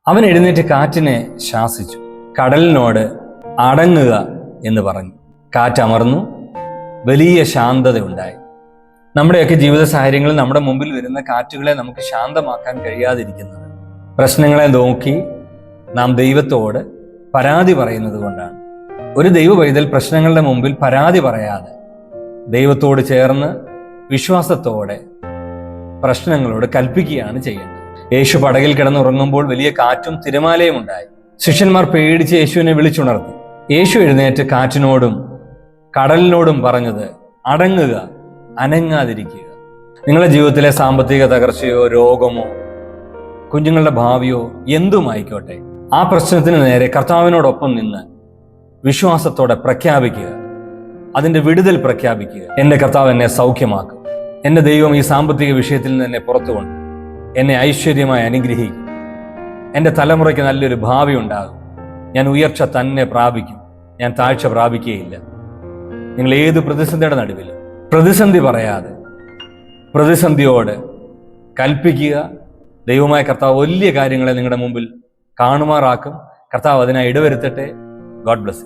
അവൻ എഴുന്നേറ്റ് കാറ്റിനെ ശാസിച്ചു, കടലിനോട് അടങ്ങുക എന്ന് പറഞ്ഞു. കാറ്റമർന്നു, വലിയ ശാന്തത ഉണ്ടായി. നമ്മുടെയൊക്കെ ജീവിത സാഹചര്യങ്ങളിൽ നമ്മുടെ മുമ്പിൽ വരുന്ന കാറ്റുകളെ നമുക്ക് ശാന്തമാക്കാൻ കഴിയാതിരിക്കുന്നത് പ്രശ്നങ്ങളെ നോക്കി നാം ദൈവത്തോട് പരാതി പറയുന്നത് കൊണ്ടാണ്. ഒരു ദൈവ പൈതൽ പ്രശ്നങ്ങളുടെ മുമ്പിൽ പരാതി പറയാതെ ദൈവത്തോട് ചേർന്ന് വിശ്വാസത്തോടെ പ്രശ്നങ്ങളോട് കൽപ്പിക്കുകയാണ് ചെയ്യേണ്ടത്. യേശു പടകിൽ കിടന്നുറങ്ങുമ്പോൾ വലിയ കാറ്റും തിരമാലയും ഉണ്ടായി. ശിഷ്യന്മാർ പേടിച്ച് യേശുവിനെ വിളിച്ചുണർത്തി. യേശു എഴുന്നേറ്റ് കാറ്റിനോടും കടലിനോടും പറഞ്ഞത്, അടങ്ങുക, അനങ്ങാതിരിക്കുക. നിങ്ങളുടെ ജീവിതത്തിലെ സാമ്പത്തിക തകർച്ചയോ രോഗമോ കുഞ്ഞുങ്ങളുടെ ഭാവിയോ എന്തുമായിക്കോട്ടെ, ആ പ്രശ്നത്തിന് നേരെ കർത്താവിനോടൊപ്പം നിന്ന് വിശ്വാസത്തോടെ പ്രഖ്യാപിക്കുക, അതിൻ്റെ വിടുതൽ പ്രഖ്യാപിക്കുക. എൻ്റെ കർത്താവ് എന്നെ സൗഖ്യമാക്കും, എൻ്റെ ദൈവം ഈ സാമ്പത്തിക വിഷയത്തിൽ നിന്ന് എന്നെ പുറത്തുകൊണ്ട് എന്നെ ഐശ്വര്യമായി അനുഗ്രഹിക്കും, എൻ്റെ തലമുറയ്ക്ക് നല്ലൊരു ഭാവി ഉണ്ടാകും, ഞാൻ ഉയർച്ച തന്നെ പ്രാപിക്കും, ഞാൻ താഴ്ച പ്രാപിക്കുകയില്ല. നിങ്ങൾ ഏത് പ്രതിസന്ധിയുടെ നടുവിലും പ്രതിസന്ധി പറയാതെ പ്രതിസന്ധിയോട് കൽപ്പിക്കുക. ദൈവമായ കർത്താവ് വലിയ കാര്യങ്ങളെ നിങ്ങളുടെ മുമ്പിൽ കാണുമാറാക്കും. കർത്താവ് അതിനായി ഇടവരുത്തട്ടെ. God bless.